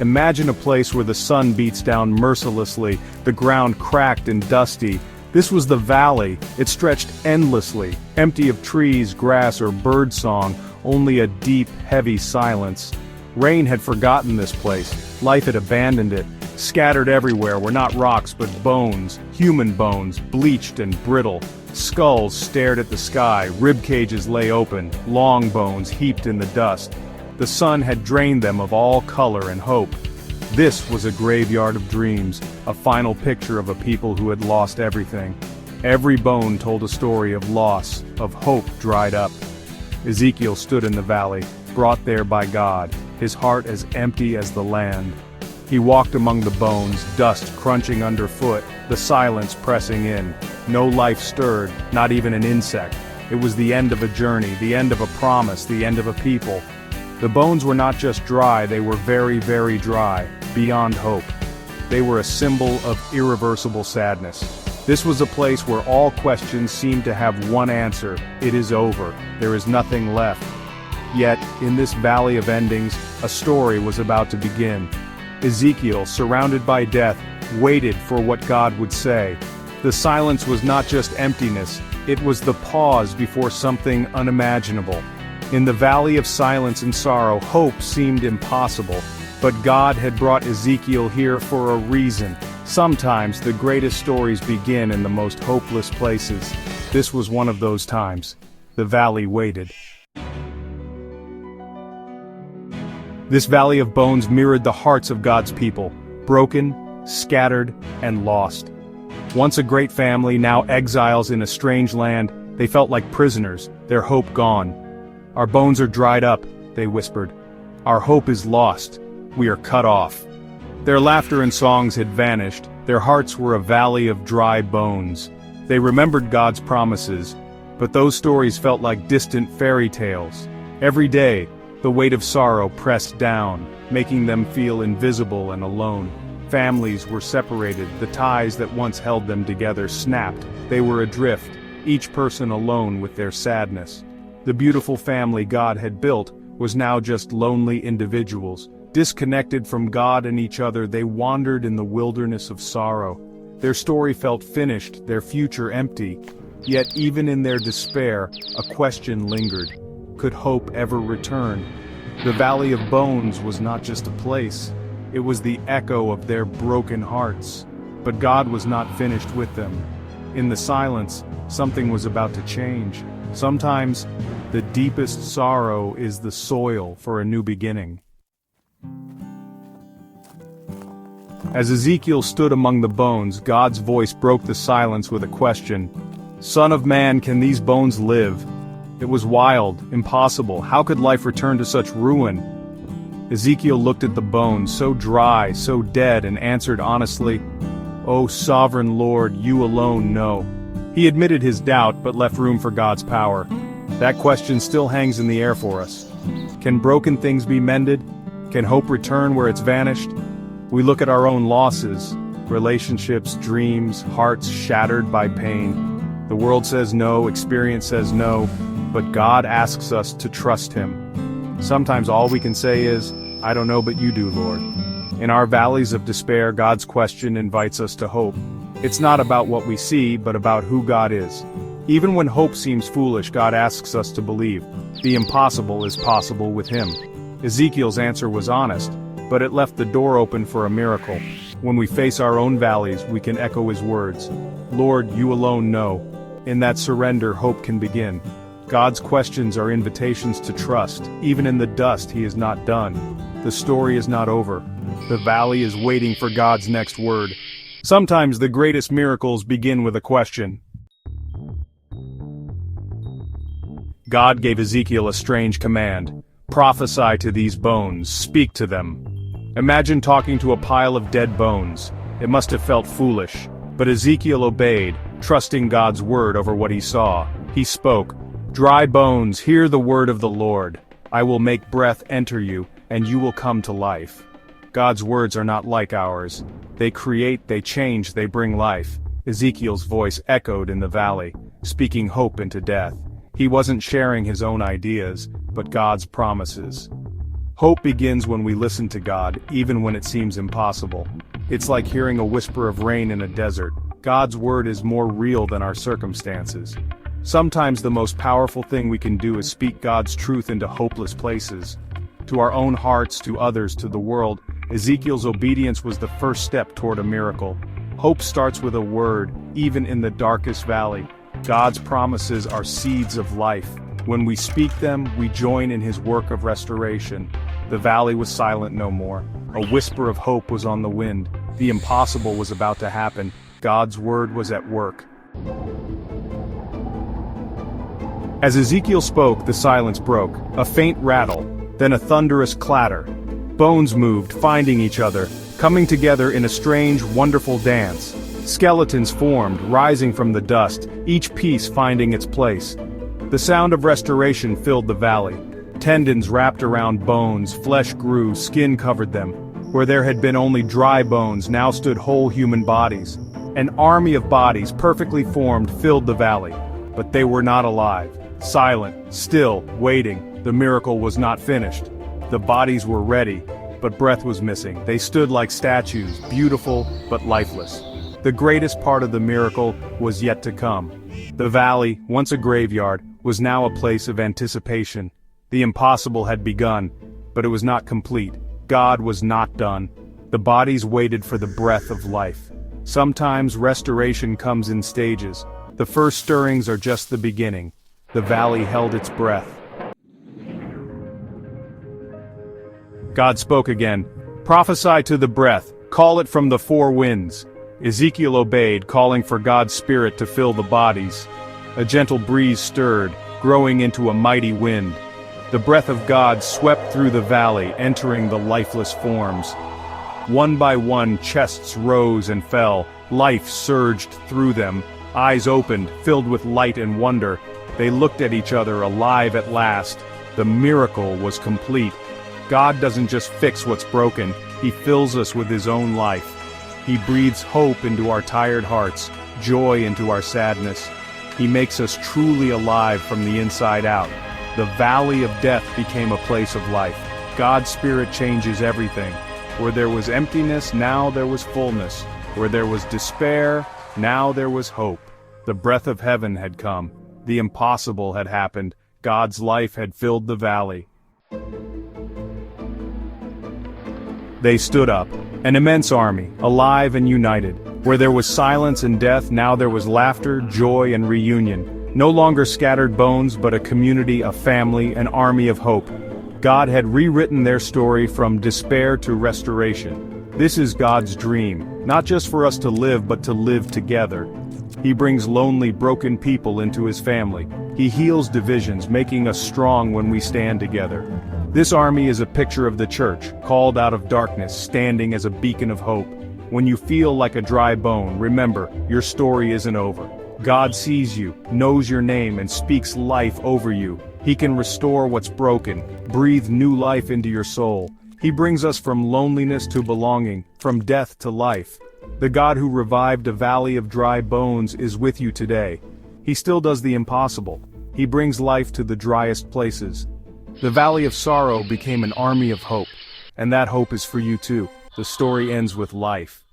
Imagine a place where the sun beats down mercilessly, the ground cracked and dusty. This was the valley. It stretched endlessly, empty of trees, grass, or bird song, only a deep, heavy silence. Rain had forgotten this place. Life had abandoned it. Scattered everywhere were not rocks but bones, human bones, bleached and brittle. Skulls stared at the sky, rib cages lay open, long bones heaped in the dust. The sun had drained them of all color and hope. This was a graveyard of dreams, a final picture of a people who had lost everything. Every bone told a story of loss, of hope dried up. Ezekiel stood in the valley, brought there by God, his heart as empty as the land. He walked among the bones, dust crunching underfoot, the silence pressing in. No life stirred, not even an insect. It was the end of a journey, the end of a promise, the end of a people. The bones were not just dry, they were very, very dry, beyond hope. They were a symbol of irreversible sadness. This was a place where all questions seemed to have one answer: it is over, there is nothing left. Yet, in this valley of endings, a story was about to begin. Ezekiel, surrounded by death, waited for what God would say. The silence was not just emptiness, it was the pause before something unimaginable. In the valley of silence and sorrow, hope seemed impossible. But God had brought Ezekiel here for a reason. Sometimes the greatest stories begin in the most hopeless places. This was one of those times. The valley waited. This valley of bones mirrored the hearts of God's people, broken, scattered, and lost. Once a great family, now exiles in a strange land, they felt like prisoners, their hope gone. "Our bones are dried up," they whispered. "Our hope is lost. We are cut off." Their laughter and songs had vanished, their hearts were a valley of dry bones. They remembered God's promises, but those stories felt like distant fairy tales. Every day, the weight of sorrow pressed down, making them feel invisible and alone. Families were separated, the ties that once held them together snapped. They were adrift, each person alone with their sadness. The beautiful family God had built was now just lonely individuals. Disconnected from God and each other, they wandered in the wilderness of sorrow. Their story felt finished, their future empty. Yet even in their despair, a question lingered. Could hope ever return? The Valley of Bones was not just a place. It was the echo of their broken hearts. But God was not finished with them. In the silence, something was about to change. Sometimes, the deepest sorrow is the soil for a new beginning. As Ezekiel stood among the bones, God's voice broke the silence with a question. "Son of man, can these bones live?" It was wild, impossible. How could life return to such ruin? Ezekiel looked at the bones, so dry, so dead, and answered honestly, "O sovereign Lord, you alone know." He admitted his doubt, but left room for God's power. That question still hangs in the air for us. Can broken things be mended? Can hope return where it's vanished? We look at our own losses, relationships, dreams, hearts shattered by pain. The world says no, experience says no, but God asks us to trust Him. Sometimes all we can say is, "I don't know but you do, Lord." In our valleys of despair, God's question invites us to hope. It's not about what we see, but about who God is. Even when hope seems foolish, God asks us to believe. The impossible is possible with Him. Ezekiel's answer was honest, but it left the door open for a miracle. When we face our own valleys, we can echo His words. "Lord, you alone know." In that surrender, hope can begin. God's questions are invitations to trust. Even in the dust, He is not done. The story is not over. The valley is waiting for God's next word. Sometimes the greatest miracles begin with a question. God gave Ezekiel a strange command. Prophesy to these bones, speak to them. Imagine talking to a pile of dead bones. It must have felt foolish. But Ezekiel obeyed, trusting God's word over what he saw. He spoke, "Dry bones, hear the word of the Lord. I will make breath enter you, and you will come to life." God's words are not like ours. They create, they change, they bring life. Ezekiel's voice echoed in the valley, speaking hope into death. He wasn't sharing his own ideas, but God's promises. Hope begins when we listen to God, even when it seems impossible. It's like hearing a whisper of rain in a desert. God's word is more real than our circumstances. Sometimes the most powerful thing we can do is speak God's truth into hopeless places. To our own hearts, to others, to the world, Ezekiel's obedience was the first step toward a miracle. Hope starts with a word, even in the darkest valley. God's promises are seeds of life. When we speak them, we join in his work of restoration. The valley was silent no more. A whisper of hope was on the wind. The impossible was about to happen. God's word was at work. As Ezekiel spoke, the silence broke. A faint rattle, then a thunderous clatter. Bones moved, finding each other, coming together in a strange, wonderful dance. Skeletons formed, rising from the dust, each piece finding its place. The sound of restoration filled the valley. Tendons wrapped around bones, flesh grew, skin covered them. Where there had been only dry bones, now stood whole human bodies. An army of bodies, perfectly formed, filled the valley. But they were not alive. Silent, still, waiting. The miracle was not finished. The bodies were ready, but breath was missing. They stood like statues, beautiful but lifeless. The greatest part of the miracle was yet to come. The valley, once a graveyard, was now a place of anticipation. The impossible had begun, but it was not complete. God was not done. The bodies waited for the breath of life. Sometimes restoration comes in stages. The first stirrings are just the beginning. The valley held its breath. God spoke again. Prophesy to the breath, call it from the four winds. Ezekiel obeyed, calling for God's spirit to fill the bodies. A gentle breeze stirred, growing into a mighty wind. The breath of God swept through the valley, entering the lifeless forms. One by one, chests rose and fell. Life surged through them. Eyes opened, filled with light and wonder. They looked at each other, alive at last. The miracle was complete. God doesn't just fix what's broken, he fills us with his own life. He breathes hope into our tired hearts, joy into our sadness. He makes us truly alive from the inside out. The valley of death became a place of life. God's Spirit changes everything. Where there was emptiness, now there was fullness. Where there was despair, now there was hope. The breath of heaven had come. The impossible had happened. God's life had filled the valley. They stood up, an immense army, alive and united. Where there was silence and death, now there was laughter, joy, and reunion. No longer scattered bones, but a community, a family, an army of hope. God had rewritten their story from despair to restoration. This is God's dream, not just for us to live, but to live together. He brings lonely, broken people into his family. He heals divisions, making us strong when we stand together. This army is a picture of the church, called out of darkness, standing as a beacon of hope. When you feel like a dry bone, remember, your story isn't over. God sees you, knows your name, and speaks life over you. He can restore what's broken, breathe new life into your soul. He brings us from loneliness to belonging, from death to life. The God who revived a valley of dry bones is with you today. He still does the impossible. He brings life to the driest places. The valley of sorrow became an army of hope. And that hope is for you too. The story ends with life.